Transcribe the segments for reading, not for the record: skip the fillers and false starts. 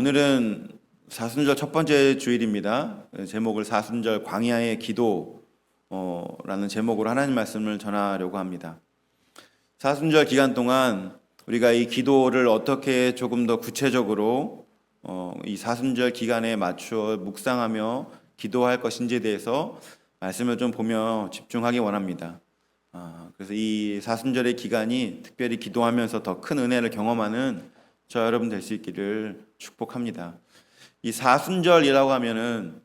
오늘은 사순절 첫 번째 주일입니다. 제목을 사순절 광야의 기도라는 제목으로 하나님 말씀을 전하려고 합니다. 사순절 기간 동안 우리가 이 기도를 어떻게 조금 더 구체적으로 이 사순절 기간에 맞추어 묵상하며 기도할 것인지에 대해서 말씀을 좀 보며 집중하기 원합니다. 그래서 이 사순절의 기간이 특별히 기도하면서 더 큰 은혜를 경험하는 저 여러분 될 수 있기를 축복합니다. 이 사순절이라고 하면은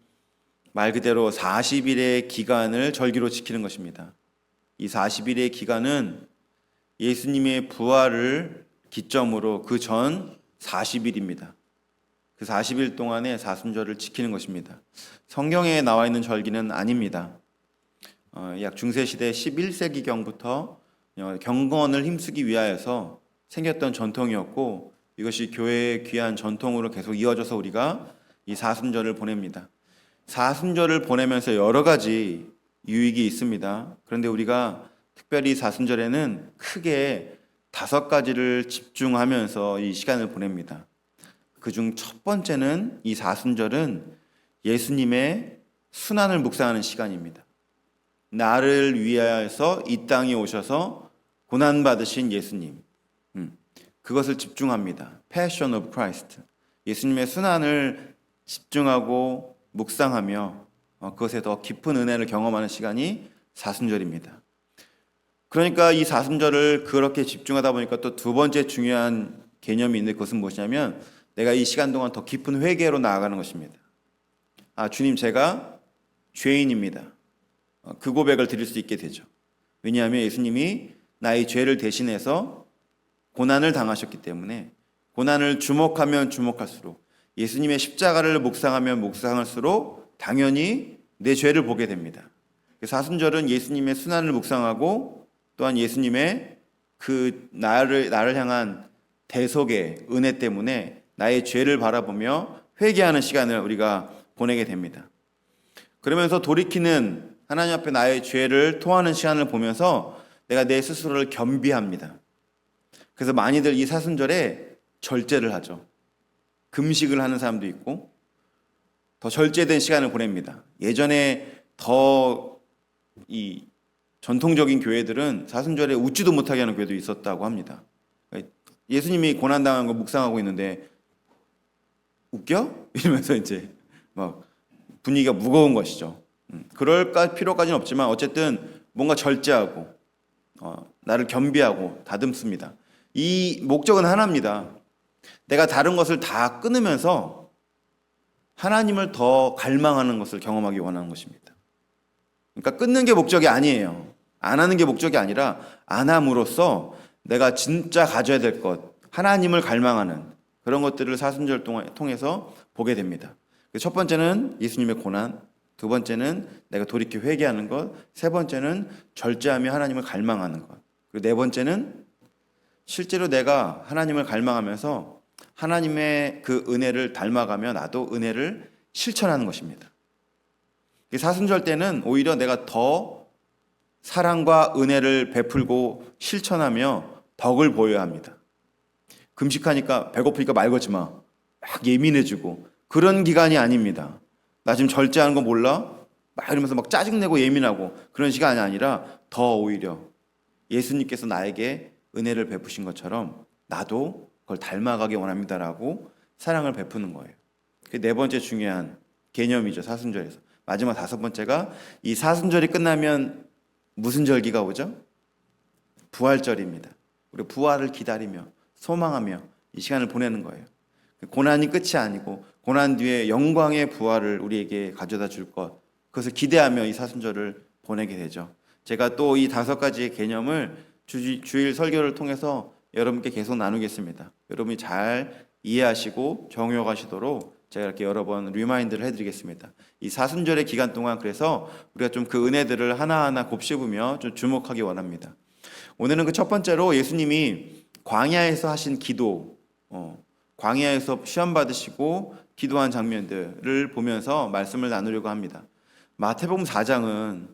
말 그대로 40일의 기간을 절기로 지키는 것입니다. 이 40일의 기간은 예수님의 부활을 기점으로 그 전 40일입니다. 그 40일 동안의 사순절을 지키는 것입니다. 성경에 나와 있는 절기는 아닙니다. 약 중세시대 11세기경부터 경건을 힘쓰기 위하여서 생겼던 전통이었고 이것이 교회의 귀한 전통으로 계속 이어져서 우리가 이 사순절을 보냅니다. 사순절을 보내면서 여러 가지 유익이 있습니다. 그런데 우리가 특별히 사순절에는 크게 5가지를 집중하면서 이 시간을 보냅니다. 그중 첫 번째는 이 사순절은 예수님의 순환을 묵상하는 시간입니다. 나를 위하여서 이 땅에 오셔서 고난받으신 예수님, 그것을 집중합니다. Passion of Christ. 예수님의 순환을 집중하고 묵상하며 그것에 더 깊은 은혜를 경험하는 시간이 사순절입니다. 그러니까 이 사순절을 그렇게 집중하다 보니까 또 두 번째 중요한 개념이 있는데 그것은 무엇이냐면 내가 이 시간 동안 더 깊은 회개로 나아가는 것입니다. 주님, 제가 죄인입니다. 그 고백을 드릴 수 있게 되죠. 왜냐하면 예수님이 나의 죄를 대신해서 고난을 당하셨기 때문에 고난을 주목하면 주목할수록 예수님의 십자가를 묵상하면 묵상할수록 당연히 내 죄를 보게 됩니다. 사순절은 예수님의 순환을 묵상하고 또한 예수님의 그 나를 향한 대속의 은혜 때문에 나의 죄를 바라보며 회개하는 시간을 우리가 보내게 됩니다. 그러면서 돌이키는 하나님 앞에 나의 죄를 토하는 시간을 보면서 내가 내 스스로를 겸비합니다. 그래서 많이들 이 사순절에 절제를 하죠. 금식을 하는 사람도 있고 더 절제된 시간을 보냅니다. 예전에 더 이 전통적인 교회들은 사순절에 웃지도 못하게 하는 교회도 있었다고 합니다. 예수님이 고난당한 거 묵상하고 있는데 웃겨? 이러면서 이제 막 분위기가 무거운 것이죠. 그럴 필요까지는 없지만 어쨌든 뭔가 절제하고 나를 겸비하고 다듬습니다. 이 목적은 하나입니다. 내가 다른 것을 다 끊으면서 하나님을 더 갈망하는 것을 경험하기 원하는 것입니다. 그러니까 끊는 게 목적이 아니에요. 안 하는 게 목적이 아니라 안 함으로써 내가 진짜 가져야 될 것, 하나님을 갈망하는 그런 것들을 사순절 통해서 보게 됩니다. 첫 번째는 예수님의 고난, 두 번째는 내가 돌이켜 회개하는 것, 세 번째는 절제하며 하나님을 갈망하는 것, 그리고 네 번째는 실제로 내가 하나님을 갈망하면서 하나님의 그 은혜를 닮아가며 나도 은혜를 실천하는 것입니다. 사순절 때는 오히려 내가 더 사랑과 은혜를 베풀고 실천하며 덕을 보여야 합니다. 금식하니까 배고프니까 말 걸지 마. 막 예민해지고 그런 기간이 아닙니다. 나 지금 절제하는 거 몰라? 막 이러면서 막 짜증내고 예민하고 그런 시간이 아니라 더 오히려 예수님께서 나에게 은혜를 베푸신 것처럼 나도 그걸 닮아가기 원합니다라고 사랑을 베푸는 거예요. 그게 네 번째 중요한 개념이죠, 사순절에서. 마지막 다섯 번째가 이 사순절이 끝나면 무슨 절기가 오죠? 부활절입니다. 우리 부활을 기다리며 소망하며 이 시간을 보내는 거예요. 고난이 끝이 아니고 고난 뒤에 영광의 부활을 우리에게 가져다 줄 것, 그것을 기대하며 이 사순절을 보내게 되죠. 제가 또 이 5가지의 개념을 주일 설교를 통해서 여러분께 계속 나누겠습니다. 여러분이 잘 이해하시고 정욕하시도록 제가 이렇게 여러 번 리마인드를 해드리겠습니다. 이 사순절의 기간 동안 그래서 우리가 좀 그 은혜들을 하나하나 곱씹으며 좀 주목하기 원합니다. 오늘은 그 첫 번째로 예수님이 광야에서 하신 기도, 광야에서 시험 받으시고 기도한 장면들을 보면서 말씀을 나누려고 합니다. 마태복음 4장은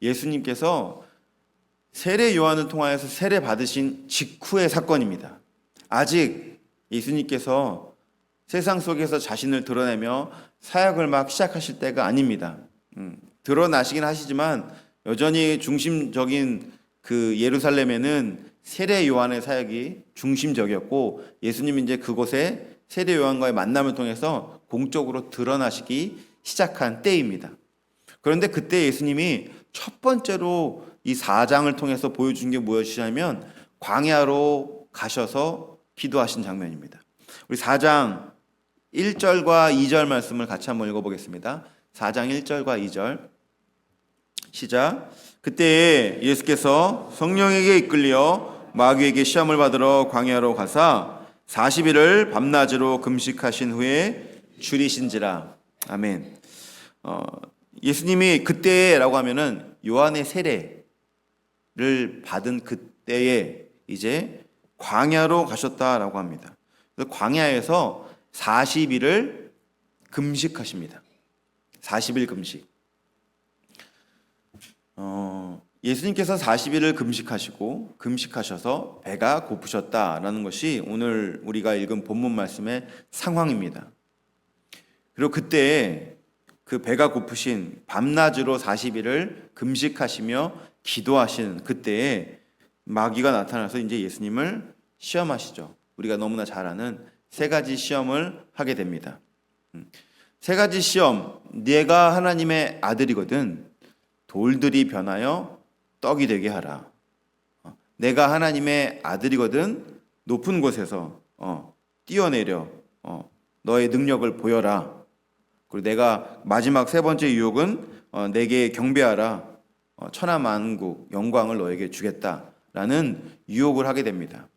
예수님께서 세례 요한을 통하여서 세례 받으신 직후의 사건입니다. 아직 예수님께서 세상 속에서 자신을 드러내며 사역을 막 시작하실 때가 아닙니다. 드러나시긴 하시지만 여전히 중심적인 그 예루살렘에는 세례 요한의 사역이 중심적이었고, 예수님이 이제 그곳에 세례 요한과의 만남을 통해서 공적으로 드러나시기 시작한 때입니다. 그런데 그때 예수님이 첫 번째로 이 4장을 통해서 보여준 게 무엇이냐면 광야로 가셔서 기도하신 장면입니다. 우리 4장 1절과 2절 말씀을 같이 한번 읽어보겠습니다. 4장 1절과 2절 시작. 그때 예수께서 성령에게 이끌려 마귀에게 시험을 받으러 광야로 가사 40일을 밤낮으로 금식하신 후에 줄이신지라. 아멘. 예수님이 그때라고 하면은 요한의 세례를 받은 그때에 이제 광야로 가셨다라고 합니다. 그래서 광야에서 40일을 금식하십니다. 40일 금식. 예수님께서 40일을 금식하셔서 배가 고프셨다라는 것이 오늘 우리가 읽은 본문 말씀의 상황입니다. 그리고 그때 그 배가 고프신 밤낮으로 40일을 금식하시며 기도하신 그때에 마귀가 나타나서 이제 예수님을 시험하시죠. 우리가 너무나 잘 아는 세 가지 시험을 하게 됩니다. 세 가지 시험. 네가 하나님의 아들이거든 돌들이 변하여 떡이 되게 하라. 내가 하나님의 아들이거든 높은 곳에서 뛰어내려 너의 능력을 보여라. 그리고 내가 마지막 세 번째 유혹은 내게 경배하라. 천하 만국 영광을 너에게 주겠다라는 유혹을 하게 됩니다.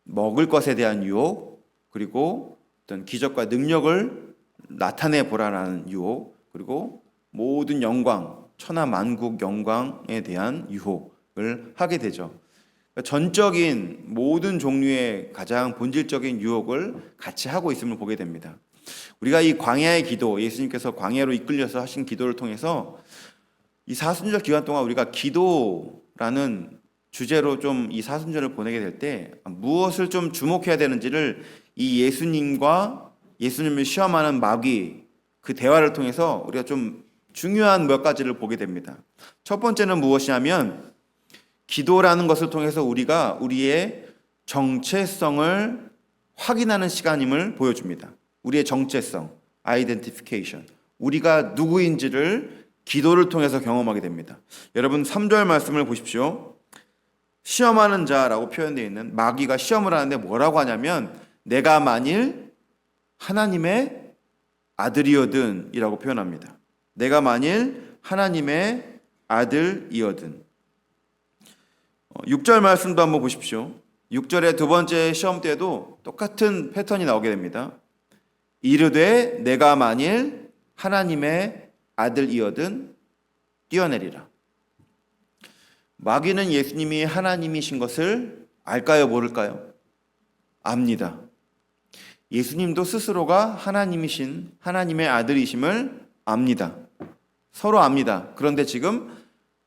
먹을 것에 대한 유혹, 그리고 어떤 기적과 능력을 나타내 보라라는 유혹, 그리고 모든 영광, 천하 만국 영광에 대한 유혹을 하게 되죠. 전적인 모든 종류의 가장 본질적인 유혹을 같이 하고 있음을 보게 됩니다. 우리가 이 광야의 기도, 예수님께서 광야로 이끌려서 하신 기도를 통해서 이 사순절 기간 동안 우리가 기도라는 주제로 좀 이 사순절을 보내게 될 때 무엇을 좀 주목해야 되는지를 이 예수님과 예수님을 시험하는 마귀 그 대화를 통해서 우리가 좀 중요한 몇 가지를 보게 됩니다. 첫 번째는 무엇이냐면 기도라는 것을 통해서 우리가 우리의 정체성을 확인하는 시간임을 보여줍니다. 우리의 정체성, identification. 우리가 누구인지를 기도를 통해서 경험하게 됩니다. 여러분 3절 말씀을 보십시오. 시험하는 자라고 표현되어 있는 마귀가 시험을 하는데 뭐라고 하냐면 내가 만일 하나님의 아들이거든 이라고 표현합니다. 내가 만일 하나님의 아들이거든. 6절 말씀도 한번 보십시오. 6절의 두 번째 시험 때도 똑같은 패턴이 나오게 됩니다. 이르되 내가 만일 하나님의 아들이거든 뛰어내리라. 마귀는 예수님이 하나님이신 것을 알까요, 모를까요? 압니다. 예수님도 스스로가 하나님이신 하나님의 아들이심을 압니다. 서로 압니다. 그런데 지금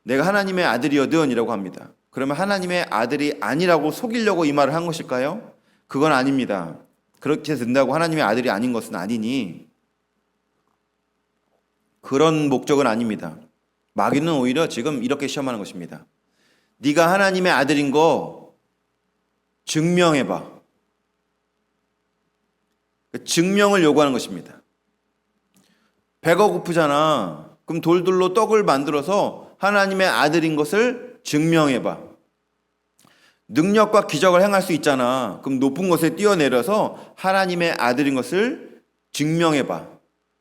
내가 하나님의 아들이거든 이라고 합니다. 그러면 하나님의 아들이 아니라고 속이려고 이 말을 한 것일까요? 그건 아닙니다. 그렇게 된다고 하나님의 아들이 아닌 것은 아니니 그런 목적은 아닙니다. 마귀는 오히려 지금 이렇게 시험하는 것입니다. 네가 하나님의 아들인 거 증명해봐. 증명을 요구하는 것입니다. 배가 고프잖아. 그럼 돌들로 떡을 만들어서 하나님의 아들인 것을 증명해봐. 능력과 기적을 행할 수 있잖아. 그럼 높은 곳에 뛰어내려서 하나님의 아들인 것을 증명해봐.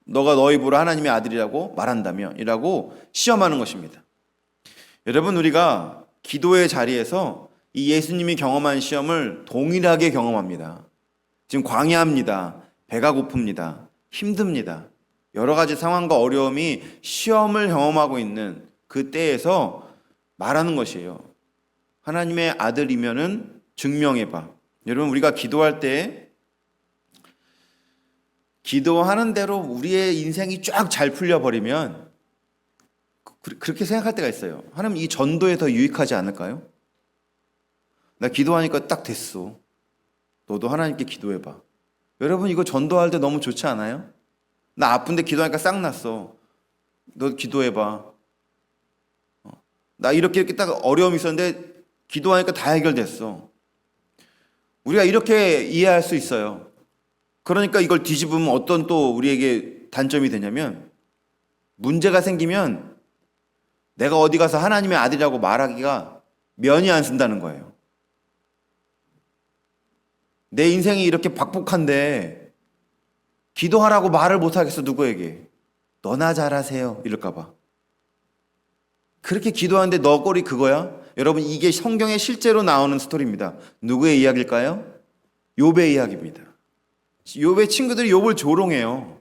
너가 너 입으로 하나님의 아들이라고 말한다면 이라고 시험하는 것입니다. 여러분 우리가 기도의 자리에서 이 예수님이 경험한 시험을 동일하게 경험합니다. 지금 광야입니다. 배가 고픕니다. 힘듭니다. 여러 가지 상황과 어려움이 시험을 경험하고 있는 그 때에서 말하는 것이에요. 하나님의 아들이면은 증명해봐. 여러분 우리가 기도할 때 기도하는 대로 우리의 인생이 쫙 잘 풀려버리면 그렇게 생각할 때가 있어요. 하나님 이 전도에 더 유익하지 않을까요? 나 기도하니까 딱 됐어. 너도 하나님께 기도해봐. 여러분 이거 전도할 때 너무 좋지 않아요? 나 아픈데 기도하니까 싹 났어. 너 기도해봐. 나 이렇게 딱 어려움이 있었는데 기도하니까 다 해결됐어. 우리가 이렇게 이해할 수 있어요. 그러니까 이걸 뒤집으면 어떤 또 우리에게 단점이 되냐면, 문제가 생기면 내가 어디 가서 하나님의 아들이라고 말하기가 면이 안 쓴다는 거예요. 내 인생이 이렇게 박복한데 기도하라고 말을 못하겠어. 누구에게? 너나 잘하세요 이럴까 봐. 그렇게 기도하는데 너 꼴이 그거야? 여러분 이게 성경에 실제로 나오는 스토리입니다. 누구의 이야기일까요? 욥의 이야기입니다. 욥의 친구들이 욥을 조롱해요.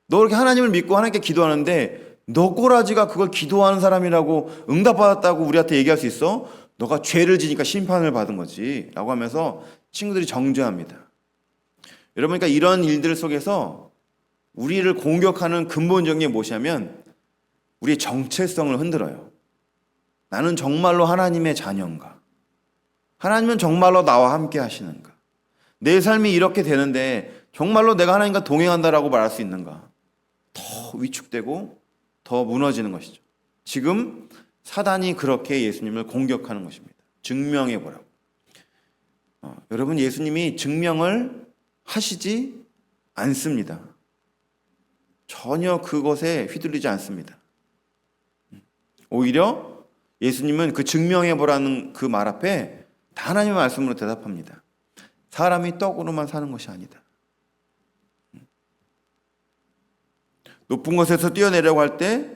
너 이렇게 하나님을 믿고 하나님께 기도하는데 너 꼬라지가 그걸 기도하는 사람이라고 응답받았다고 우리한테 얘기할 수 있어? 너가 죄를 지니까 심판을 받은 거지 라고 하면서 친구들이 정죄합니다. 여러분, 그러니까 이런 일들 속에서 우리를 공격하는 근본적인 게 무엇이냐면 우리의 정체성을 흔들어요. 나는 정말로 하나님의 자녀인가? 하나님은 정말로 나와 함께 하시는가? 내 삶이 이렇게 되는데 정말로 내가 하나님과 동행한다라고 말할 수 있는가? 더 위축되고 더 무너지는 것이죠. 지금 사단이 그렇게 예수님을 공격하는 것입니다. 증명해 보라고. 여러분, 예수님이 증명을 하시지 않습니다. 전혀 그것에 휘둘리지 않습니다. 오히려 예수님은 그 증명해 보라는 그 말 앞에 다 하나님의 말씀으로 대답합니다. 사람이 떡으로만 사는 것이 아니다. 높은 곳에서 뛰어내려고 할 때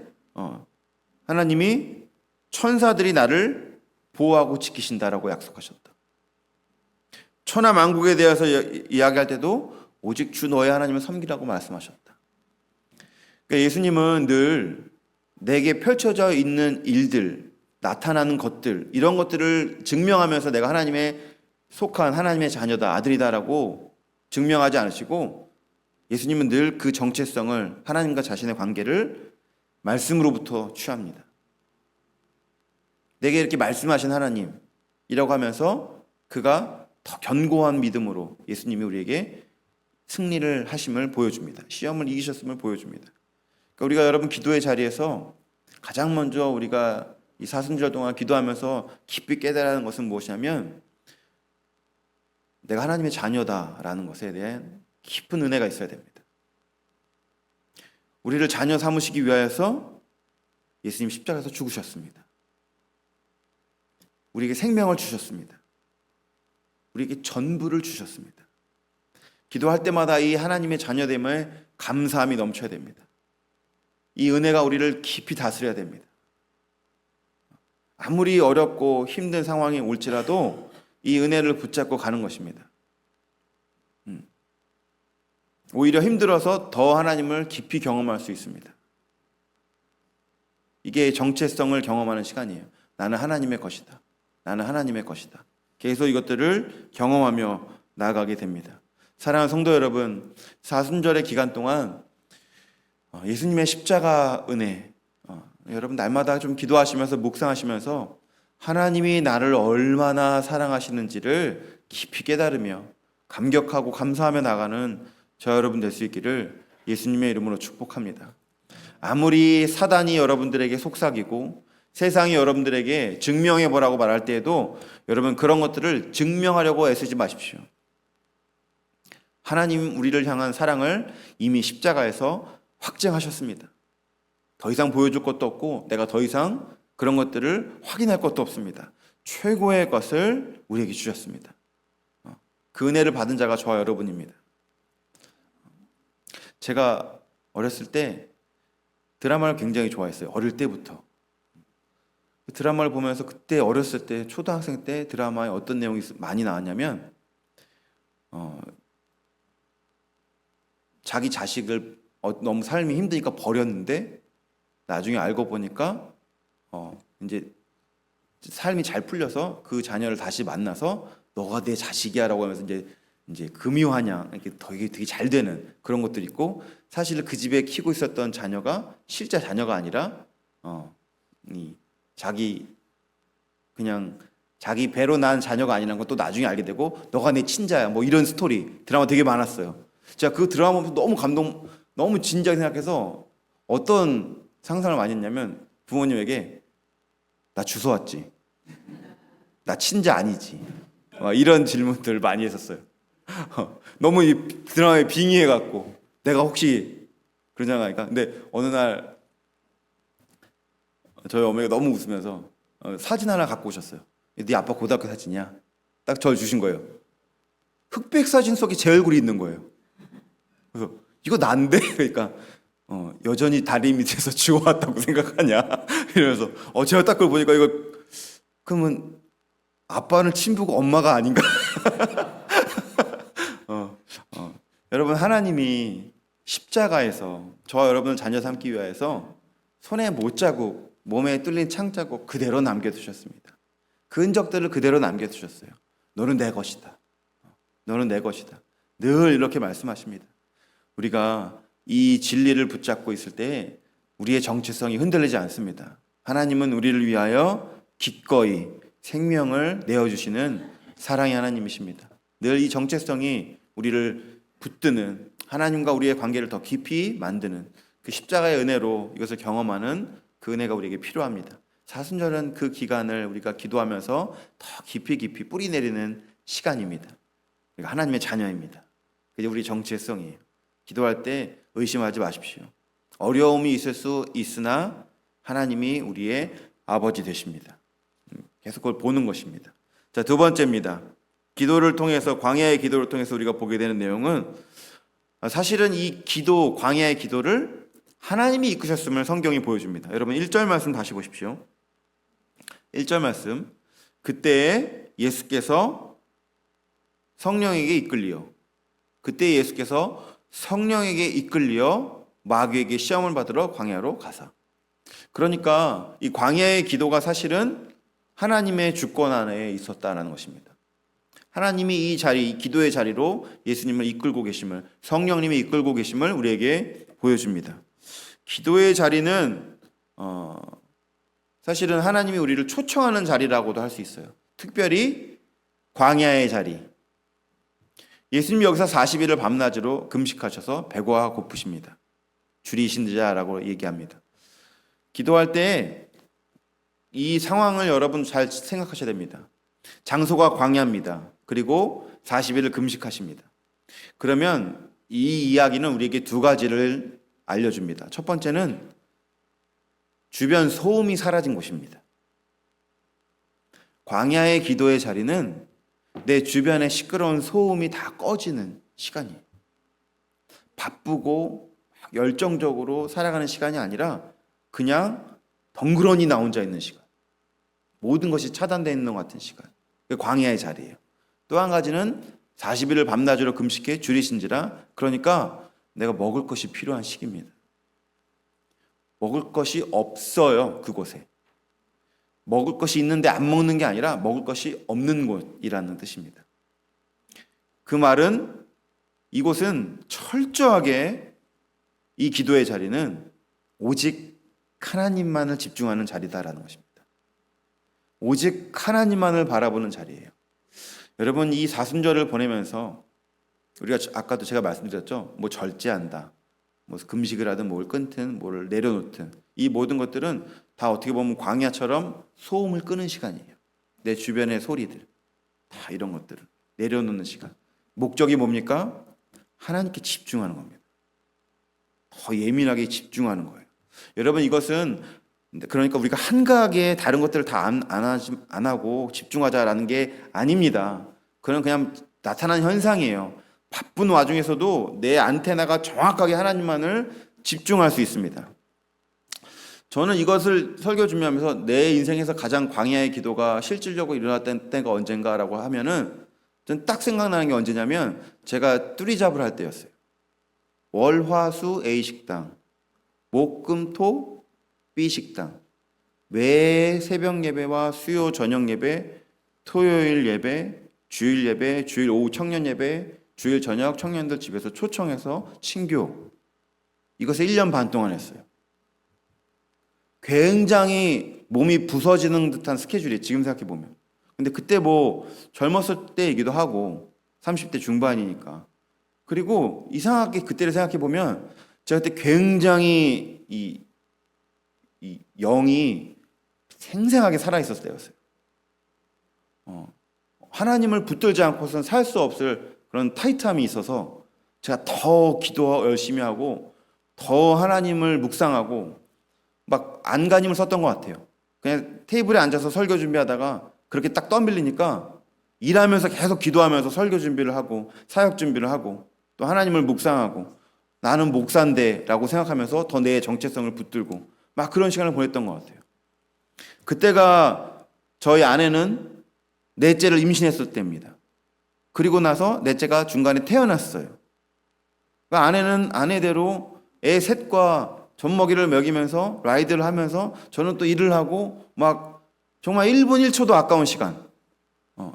하나님이 천사들이 나를 보호하고 지키신다라고 약속하셨다. 천하 만국에 대해서 이야기할 때도 오직 주 너의 하나님을 섬기라고 말씀하셨다. 그러니까 예수님은 늘 내게 펼쳐져 있는 일들, 나타나는 것들, 이런 것들을 증명하면서 내가 하나님의 속한 하나님의 자녀다, 아들이다라고 증명하지 않으시고, 예수님은 늘 그 정체성을, 하나님과 자신의 관계를 말씀으로부터 취합니다. 내게 이렇게 말씀하신 하나님이라고 하면서 그가 더 견고한 믿음으로 예수님이 우리에게 승리를 하심을 보여줍니다. 시험을 이기셨음을 보여줍니다. 그러니까 우리가 여러분 기도의 자리에서 가장 먼저 우리가 이 사순절 동안 기도하면서 깊이 깨달은 것은 무엇이냐면 내가 하나님의 자녀다라는 것에 대한 깊은 은혜가 있어야 됩니다. 우리를 자녀 삼으시기 위하여서 예수님 십자가에서 죽으셨습니다. 우리에게 생명을 주셨습니다. 우리에게 전부를 주셨습니다. 기도할 때마다 이 하나님의 자녀됨에 감사함이 넘쳐야 됩니다. 이 은혜가 우리를 깊이 다스려야 됩니다. 아무리 어렵고 힘든 상황이 올지라도 이 은혜를 붙잡고 가는 것입니다. 오히려 힘들어서 더 하나님을 깊이 경험할 수 있습니다. 이게 정체성을 경험하는 시간이에요. 나는 하나님의 것이다. 나는 하나님의 것이다. 계속 이것들을 경험하며 나아가게 됩니다. 사랑하는 성도 여러분, 사순절의 기간 동안 예수님의 십자가 은혜, 여러분 날마다 좀 기도하시면서 묵상하시면서 하나님이 나를 얼마나 사랑하시는지를 깊이 깨달으며 감격하고 감사하며 나가는 저 여러분 될 수 있기를 예수님의 이름으로 축복합니다. 아무리 사단이 여러분들에게 속삭이고 세상이 여러분들에게 증명해 보라고 말할 때에도 여러분 그런 것들을 증명하려고 애쓰지 마십시오. 하나님 우리를 향한 사랑을 이미 십자가에서 확증하셨습니다. 더 이상 보여줄 것도 없고 내가 더 이상 그런 것들을 확인할 것도 없습니다. 최고의 것을 우리에게 주셨습니다. 그 은혜를 받은 자가 저와 여러분입니다. 제가 어렸을 때 드라마를 굉장히 좋아했어요. 어릴 때부터. 드라마를 보면서 그때 어렸을 때 초등학생 때 드라마에 어떤 내용이 많이 나왔냐면 자기 자식을 너무 삶이 힘드니까 버렸는데 나중에 알고 보니까 이제 삶이 잘 풀려서 그 자녀를 다시 만나서 너가 내 자식이야라고 하면서 이제 금유하냐 이렇게 되게 잘 되는 그런 것들이 있고, 사실 그 집에 키고 있었던 자녀가 실제 자녀가 아니라 그냥 자기 배로 난 자녀가 아니라는 것도 나중에 알게 되고 너가 내 친자야 뭐 이런 스토리 드라마 되게 많았어요. 제가 그 드라마 보면서 너무 너무 진지하게 생각해서 어떤 상상을 많이 했냐면 부모님에게 나 주워 왔지? 나 친자 아니지? 이런 질문들 많이 했었어요. 너무 이 드라마에 빙의해갖고 내가 혹시 그러잖아요. 근데 어느 날 저희 어머니가 너무 웃으면서 사진 하나 갖고 오셨어요. 네 아빠 고등학교 사진이야. 딱 저를 주신 거예요. 흑백 사진 속에 제 얼굴이 있는 거예요. 그래서 이거 난데? 그러니까 여전히 다리 밑에서 지워왔다고 생각하냐? 이러면서 제가 딱 그걸 보니까 이거 그러면 아빠는 친부고 엄마가 아닌가? 여러분, 하나님이 십자가에서 저와 여러분을 자녀 삼기 위하여서 손에 못자국, 몸에 뚫린 창자국 그대로 남겨두셨습니다. 그 흔적들을 그대로 남겨두셨어요. 너는 내 것이다. 너는 내 것이다. 늘 이렇게 말씀하십니다. 우리가 이 진리를 붙잡고 있을 때 우리의 정체성이 흔들리지 않습니다. 하나님은 우리를 위하여 기꺼이 생명을 내어주시는 사랑의 하나님이십니다. 늘 이 정체성이 우리를 붙드는, 하나님과 우리의 관계를 더 깊이 만드는 그 십자가의 은혜로 이것을 경험하는 그 은혜가 우리에게 필요합니다. 사순절은 그 기간을 우리가 기도하면서 더 깊이 뿌리 내리는 시간입니다. 그러니까 하나님의 자녀입니다. 그게 우리 정체성이에요. 기도할 때 의심하지 마십시오. 어려움이 있을 수 있으나 하나님이 우리의 아버지 되십니다. 계속 그걸 보는 것입니다. 자, 두 번째입니다. 기도를 통해서, 광야의 기도를 통해서 우리가 보게 되는 내용은 사실은 이 기도, 광야의 기도를 하나님이 이끄셨음을 성경이 보여줍니다. 여러분 1절 말씀 다시 보십시오. 1절 말씀. 그때 예수께서 성령에게 이끌리어 마귀에게 시험을 받으러 광야로 가사. 그러니까 이 광야의 기도가 사실은 하나님의 주권 안에 있었다는 것입니다. 하나님이 이 기도의 자리로 예수님을 이끌고 계심을, 성령님이 이끌고 계심을 우리에게 보여줍니다. 기도의 자리는 사실은 하나님이 우리를 초청하는 자리라고도 할 수 있어요. 특별히 광야의 자리. 예수님이 여기서 40일을 밤낮으로 금식하셔서 배고와 고프십니다. 줄이신 자라고 얘기합니다. 기도할 때 이 상황을 여러분 잘 생각하셔야 됩니다. 장소가 광야입니다. 그리고 40일을 금식하십니다. 그러면 이 이야기는 우리에게 두 가지를 알려줍니다. 첫 번째는 주변 소음이 사라진 곳입니다. 광야의 기도의 자리는 내 주변의 시끄러운 소음이 다 꺼지는 시간이에요. 바쁘고 열정적으로 살아가는 시간이 아니라 그냥 덩그러니 나 혼자 있는 시간. 모든 것이 차단되어 있는 것 같은 시간. 그게 광야의 자리예요. 또 한 가지는 40일을 밤낮으로 금식해 줄이신지라, 그러니까 내가 먹을 것이 필요한 시기입니다. 먹을 것이 없어요, 그곳에. 먹을 것이 있는데 안 먹는 게 아니라 먹을 것이 없는 곳이라는 뜻입니다. 그 말은 이곳은 철저하게 이 기도의 자리는 오직 하나님만을 집중하는 자리다라는 것입니다. 오직 하나님만을 바라보는 자리예요. 여러분, 이 사순절을 보내면서 우리가 아까도 제가 말씀드렸죠. 뭐 절제한다, 뭐 금식을 하든 뭘 끊든 뭘 내려놓든 이 모든 것들은 다 어떻게 보면 광야처럼 소음을 끄는 시간이에요. 내 주변의 소리들, 다 이런 것들을 내려놓는 시간. 목적이 뭡니까? 하나님께 집중하는 겁니다. 더 예민하게 집중하는 거예요. 여러분, 이것은 그러니까 우리가 한가하게 다른 것들을 다 안 하고 집중하자라는 게 아닙니다. 그건 그냥 나타난 현상이에요. 바쁜 와중에서도 내 안테나가 정확하게 하나님만을 집중할 수 있습니다. 저는 이것을 설교 준비하면서 내 인생에서 가장 광야의 기도가 실질적으로 일어났던 때가 언젠가라고 하면은 저는 딱 생각나는 게 언제냐면 제가 뚜리잡을 할 때였어요. 월, 화, 수 A 식당, 목, 금, 토 B 식당, 매 새벽 예배와 수요 저녁 예배, 토요일 예배, 주일 예배, 주일 오후 청년 예배, 주일 저녁 청년들 집에서 초청해서 친교. 이것을 1년 반 동안 했어요. 굉장히 몸이 부서지는 듯한 스케줄이 지금 생각해보면. 근데 그때 뭐 젊었을 때이기도 하고 30대 중반이니까 그리고 이상하게 그때를 생각해 보면 제가 그때 굉장히 이 영이 생생하게 살아 있었을 때였어요. 하나님을 붙들지 않고서는 살 수 없을 그런 타이트함이 있어서 제가 더 기도 열심히 하고 더 하나님을 묵상하고 막 안간힘을 썼던 것 같아요. 그냥 테이블에 앉아서 설교 준비하다가 그렇게 딱 떠밀리니까 일하면서 계속 기도하면서 설교 준비를 하고 사역 준비를 하고 또 하나님을 묵상하고 나는 목사인데 라고 생각하면서 더 내 정체성을 붙들고 막 그런 시간을 보냈던 것 같아요. 그때가 저희 아내는 넷째를 임신했을 때입니다. 그리고 나서 넷째가 중간에 태어났어요. 그러니까 아내는 아내대로 애 셋과 젖먹이를 먹이면서 라이드를 하면서 저는 또 일을 하고 막 정말 1분 1초도 아까운 시간.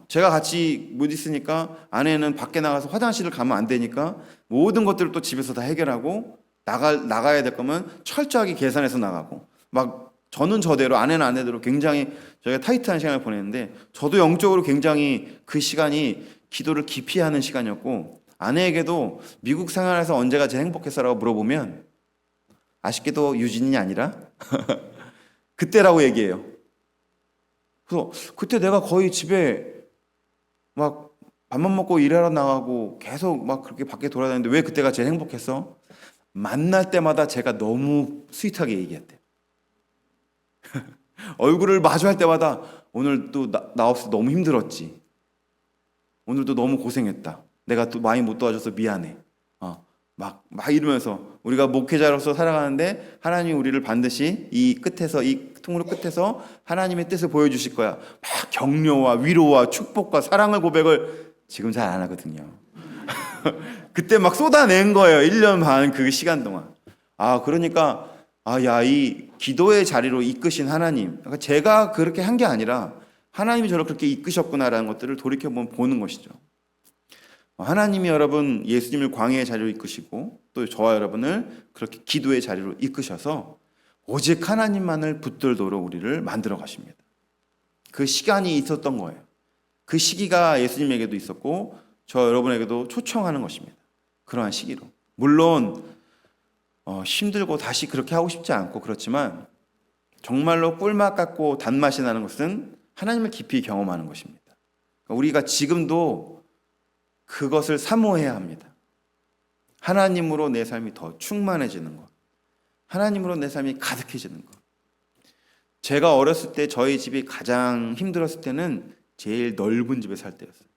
제가 같이 못 있으니까 아내는 밖에 나가서 화장실을 가면 안 되니까 모든 것들을 또 집에서 다 해결하고 나가야 될 거면 철저하게 계산해서 나가고 막 저는 저대로 아내는 아내대로 굉장히 저희가 타이트한 시간을 보냈는데 저도 영적으로 굉장히 그 시간이 기도를 깊이 하는 시간이었고 아내에게도 미국 생활에서 언제가 제일 행복했어라고 물어보면 아쉽게도 유진이 아니라 그때라고 얘기해요. 그래서 그때 내가 거의 집에 막 밥만 먹고 일하러 나가고 계속 막 그렇게 밖에 돌아다니는데 왜 그때가 제일 행복했어? 만날 때마다 제가 너무 스윗하게 얘기했대요. 얼굴을 마주할 때마다 오늘도 나 없어 너무 힘들었지. 오늘도 너무 고생했다. 내가 또 많이 못 도와줘서 미안해. 막 이러면서 우리가 목회자로서 살아가는데 하나님이 우리를 반드시 이 통로 끝에서 하나님의 뜻을 보여주실 거야. 막 격려와 위로와 축복과 사랑의 고백을 지금 잘 안 하거든요. 그때 막 쏟아낸 거예요. 1년 반 그 시간 동안. 그러니까 이 기도의 자리로 이끄신 하나님. 그러니까 제가 그렇게 한 게 아니라 하나님이 저를 그렇게 이끄셨구나라는 것들을 돌이켜보면 보는 것이죠. 하나님이 여러분 예수님을 광야의 자리로 이끄시고 또 저와 여러분을 그렇게 기도의 자리로 이끄셔서 오직 하나님만을 붙들도록 우리를 만들어 가십니다. 그 시간이 있었던 거예요. 그 시기가 예수님에게도 있었고 저 여러분에게도 초청하는 것입니다. 그러한 시기로. 물론 힘들고 다시 그렇게 하고 싶지 않고 그렇지만 정말로 꿀맛 같고 단맛이 나는 것은 하나님을 깊이 경험하는 것입니다. 우리가 지금도 그것을 사모해야 합니다. 하나님으로 내 삶이 더 충만해지는 것. 하나님으로 내 삶이 가득해지는 것. 제가 어렸을 때 저희 집이 가장 힘들었을 때는 제일 넓은 집에 살 때였어요.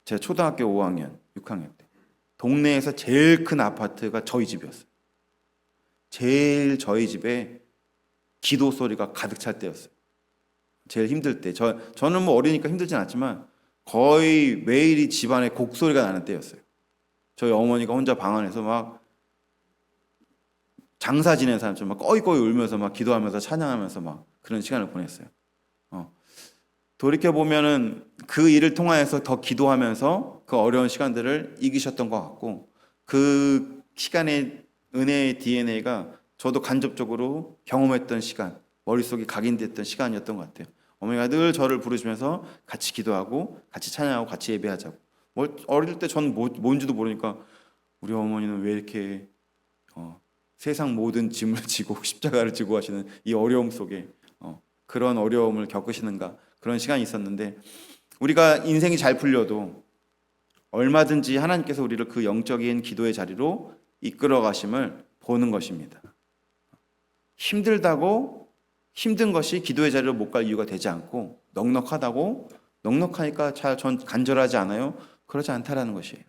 제가 초등학교 5학년, 6학년 때. 동네에서 제일 큰 아파트가 저희 집이었어요. 제일 저희 집에 기도 소리가 가득 찰 때였어요. 제일 힘들 때. 저는 뭐 어리니까 힘들진 않지만 거의 매일이 집안에 곡소리가 나는 때였어요. 저희 어머니가 혼자 방 안에서 막 장사 지내는 사람처럼 막 꺼이꺼이 울면서 막 기도하면서 찬양하면서 막 그런 시간을 보냈어요. 돌이켜보면은 그 일을 통하여서 더 기도하면서 그 어려운 시간들을 이기셨던 것 같고 그 시간의 은혜의 DNA가 저도 간접적으로 경험했던 시간, 머릿속에 각인됐던 시간이었던 것 같아요. 어머니가 늘 저를 부르시면서 같이 기도하고 같이 찬양하고 같이 예배하자고. 어릴 때 전 뭔지도 모르니까 우리 어머니는 왜 이렇게 세상 모든 짐을 지고 십자가를 지고 하시는 이 어려움 속에 그런 어려움을 겪으시는가 그런 시간이 있었는데 우리가 인생이 잘 풀려도 얼마든지 하나님께서 우리를 그 영적인 기도의 자리로 이끌어 가심을 보는 것입니다. 힘든 것이 기도의 자리로 못 갈 이유가 되지 않고 넉넉하니까 전 간절하지 않아요? 그러지 않다라는 것이에요.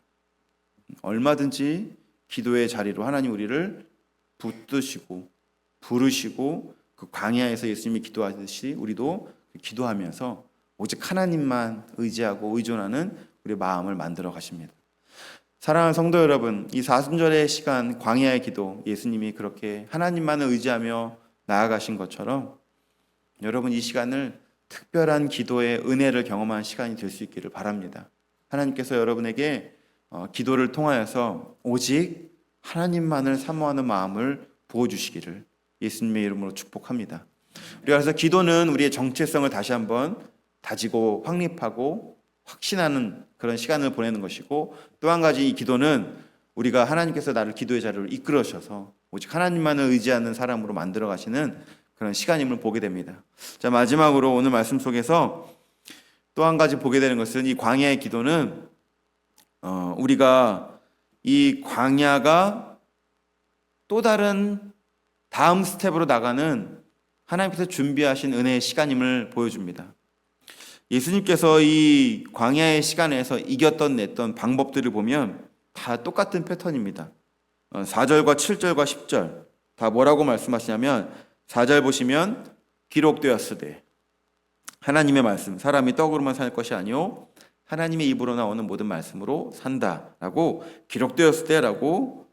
얼마든지 기도의 자리로 하나님 우리를 붙드시고 부르시고 그 광야에서 예수님이 기도하듯이 우리도 기도하면서 오직 하나님만 의지하고 의존하는 우리의 마음을 만들어 가십니다. 사랑하는 성도 여러분, 이 사순절의 시간 광야의 기도 예수님이 그렇게 하나님만을 의지하며 나아가신 것처럼 여러분 이 시간을 특별한 기도의 은혜를 경험한 시간이 될 수 있기를 바랍니다. 하나님께서 여러분에게 기도를 통하여서 오직 하나님만을 사모하는 마음을 부어주시기를 예수님의 이름으로 축복합니다. 우리가 그래서 기도는 우리의 정체성을 다시 한번 다지고 확립하고 확신하는 그런 시간을 보내는 것이고, 또 한 가지 이 기도는 우리가 하나님께서 나를 기도의 자리로 이끌어 주셔서 오직 하나님만을 의지하는 사람으로 만들어 가시는 그런 시간임을 보게 됩니다. 자, 마지막으로 오늘 말씀 속에서 또 한 가지 보게 되는 것은 이 광야의 기도는 우리가 이 광야가 또 다른 다음 스텝으로 나가는 하나님께서 준비하신 은혜의 시간임을 보여줍니다. 예수님께서 이 광야의 시간에서 이겼던 냈던 방법들을 보면 다 똑같은 패턴입니다. 4절과 7절과 10절 다 뭐라고 말씀하시냐면, 4절 보시면 기록되었으되 하나님의 말씀, 사람이 떡으로만 살 것이 아니요 하나님의 입으로 나오는 모든 말씀으로 산다라고 기록되었을 때라고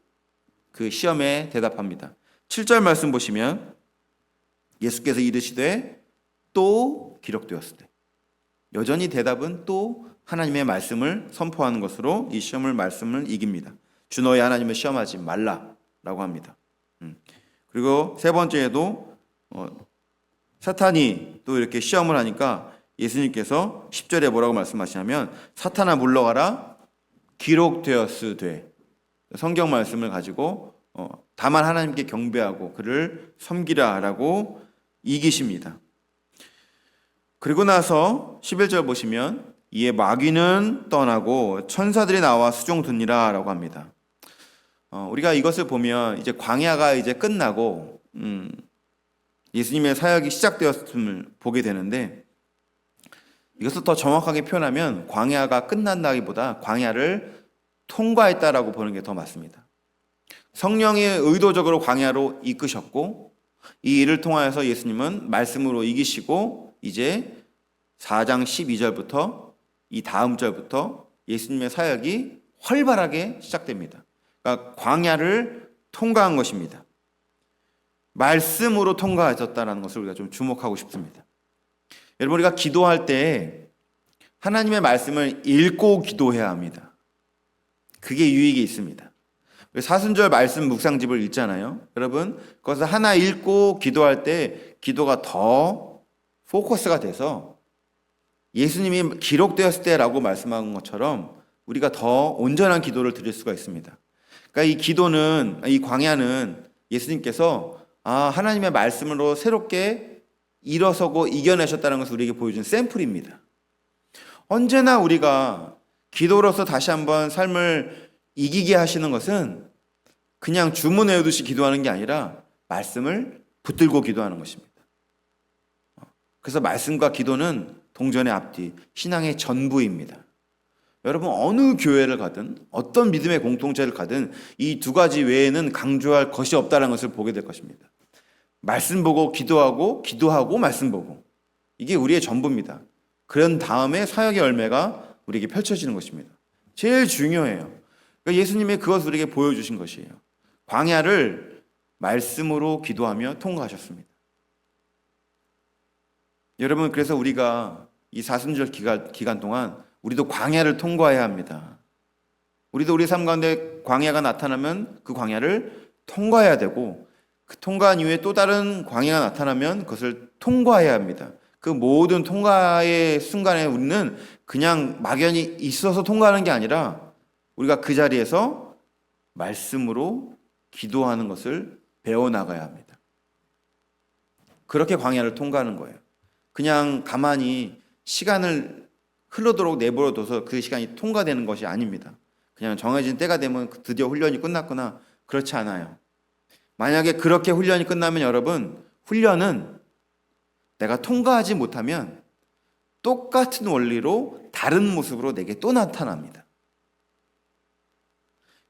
그 시험에 대답합니다. 7절 말씀 보시면 예수께서 이르시되 또 기록되었을 때, 여전히 대답은 또 하나님의 말씀을 선포하는 것으로 이 시험을 말씀을 이깁니다. 주 너의 하나님을 시험하지 말라라고 합니다. 그리고 세 번째에도 사탄이 또 이렇게 시험을 하니까 예수님께서 10절에 뭐라고 말씀하시냐면, 사탄아 물러가라 기록되었으되, 성경 말씀을 가지고 다만 하나님께 경배하고 그를 섬기라라고 이기십니다. 그리고 나서 11절 보시면 이에 마귀는 떠나고 천사들이 나와 수종 듣니라 라고 합니다. 우리가 이것을 보면 이제 광야가 이제 끝나고 예수님의 사역이 시작되었음을 보게 되는데, 이것을 더 정확하게 표현하면 광야가 끝난다기보다 광야를 통과했다라고 보는 게 더 맞습니다. 성령이 의도적으로 광야로 이끄셨고, 이 일을 통하여서 예수님은 말씀으로 이기시고, 이제 4장 12절부터 이 다음 절부터 예수님의 사역이 활발하게 시작됩니다. 그러니까 광야를 통과한 것입니다. 말씀으로 통과하셨다는 것을 우리가 좀 주목하고 싶습니다. 여러분, 우리가 기도할 때 하나님의 말씀을 읽고 기도해야 합니다. 그게 유익이 있습니다. 사순절 말씀 묵상집을 읽잖아요. 여러분, 그것을 하나 읽고 기도할 때 기도가 더 포커스가 돼서 예수님이 기록되었을 때라고 말씀한 것처럼 우리가 더 온전한 기도를 드릴 수가 있습니다. 그러니까 이 기도는, 이 광야는 예수님께서 하나님의 말씀으로 새롭게 일어서고 이겨내셨다는 것을 우리에게 보여준 샘플입니다. 언제나 우리가 기도로서 다시 한번 삶을 이기게 하시는 것은 그냥 주문 외우듯이 기도하는 게 아니라 말씀을 붙들고 기도하는 것입니다. 그래서 말씀과 기도는 동전의 앞뒤, 신앙의 전부입니다. 여러분, 어느 교회를 가든 어떤 믿음의 공동체를 가든 이 두 가지 외에는 강조할 것이 없다는 것을 보게 될 것입니다. 말씀 보고 기도하고, 기도하고 말씀 보고, 이게 우리의 전부입니다. 그런 다음에 사역의 열매가 우리에게 펼쳐지는 것입니다. 제일 중요해요. 그러니까 예수님이 그것을 우리에게 보여주신 것이에요. 광야를 말씀으로 기도하며 통과하셨습니다. 여러분, 그래서 우리가 이 사순절 기간 동안 우리도 광야를 통과해야 합니다. 우리도 우리 삶 가운데 광야가 나타나면 그 광야를 통과해야 되고, 그 통과한 이후에 또 다른 광야가 나타나면 그것을 통과해야 합니다. 그 모든 통과의 순간에 우리는 그냥 막연히 있어서 통과하는 게 아니라 우리가 그 자리에서 말씀으로 기도하는 것을 배워나가야 합니다. 그렇게 광야를 통과하는 거예요. 그냥 가만히 시간을 흘러도록 내버려둬서 그 시간이 통과되는 것이 아닙니다. 그냥 정해진 때가 되면 드디어 훈련이 끝났구나, 그렇지 않아요. 만약에 그렇게 훈련이 끝나면 여러분, 훈련은 내가 통과하지 못하면 똑같은 원리로 다른 모습으로 내게 또 나타납니다.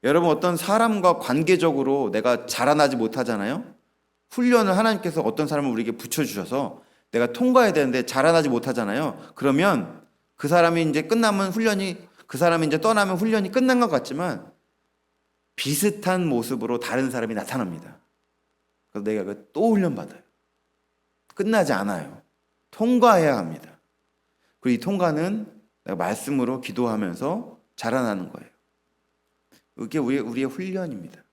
여러분, 어떤 사람과 관계적으로 내가 자라나지 못하잖아요. 훈련을 하나님께서 어떤 사람을 우리에게 붙여주셔서 내가 통과해야 되는데 자라나지 못하잖아요. 그러면 그 사람이 이제 끝나면 그 사람이 이제 떠나면 훈련이 끝난 것 같지만 비슷한 모습으로 다른 사람이 나타납니다. 그래서 내가 또 훈련받아요. 끝나지 않아요. 통과해야 합니다. 그리고 이 통과는 내가 말씀으로 기도하면서 자라나는 거예요. 그게 우리의 훈련입니다.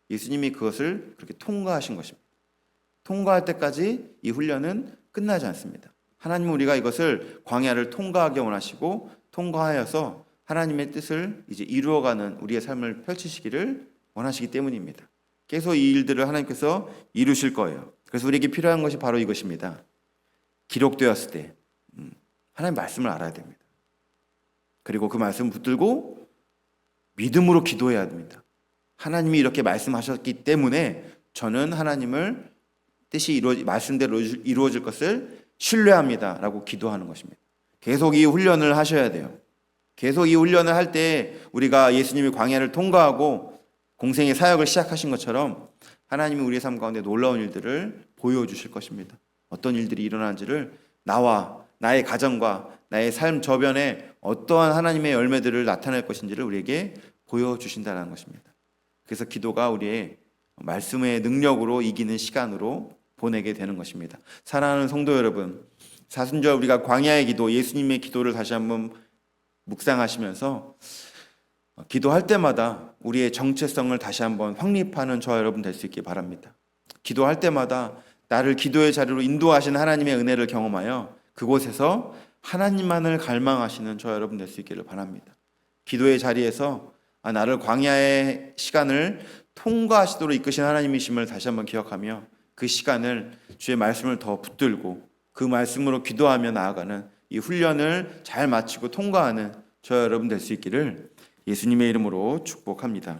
예수님이 그것을 그렇게 통과하신 것입니다. 통과할 때까지 이 훈련은 끝나지 않습니다. 하나님은 우리가 이것을 광야를 통과하게 원하시고 통과하여서 하나님의 뜻을 이제 이루어가는 우리의 삶을 펼치시기를 원하시기 때문입니다. 계속 이 일들을 하나님께서 이루실 거예요. 그래서 우리에게 필요한 것이 바로 이것입니다. 기록되었을 때 하나님 말씀을 알아야 됩니다. 그리고 그 말씀을 붙들고 믿음으로 기도해야 됩니다. 하나님이 이렇게 말씀하셨기 때문에 저는 하나님을 뜻이 말씀대로 이루어질 것을 신뢰합니다 라고 기도하는 것입니다. 계속 이 훈련을 하셔야 돼요. 계속 이 훈련을 할 때 우리가 예수님이 광야를 통과하고 공생의 사역을 시작하신 것처럼 하나님이 우리의 삶 가운데 놀라운 일들을 보여주실 것입니다. 어떤 일들이 일어나는지를 나와 나의 가정과 나의 삶 저변에 어떠한 하나님의 열매들을 나타낼 것인지를 우리에게 보여주신다는 것입니다. 그래서 기도가 우리의 말씀의 능력으로 이기는 시간으로 보내게 되는 것입니다. 사랑하는 성도 여러분, 사순절 우리가 광야의 기도, 예수님의 기도를 다시 한번 묵상하시면서 기도할 때마다 우리의 정체성을 다시 한번 확립하는 저와 여러분 될 수 있기 바랍니다. 기도할 때마다 나를 기도의 자리로 인도하시는 하나님의 은혜를 경험하여 그곳에서 하나님만을 갈망하시는 저와 여러분 될 수 있기를 바랍니다. 기도의 자리에서 나를 광야의 시간을 통과하시도록 이끄신 하나님이심을 다시 한번 기억하며 그 시간을 주의 말씀을 더 붙들고 그 말씀으로 기도하며 나아가는 이 훈련을 잘 마치고 통과하는 저와 여러분 될 수 있기를 예수님의 이름으로 축복합니다.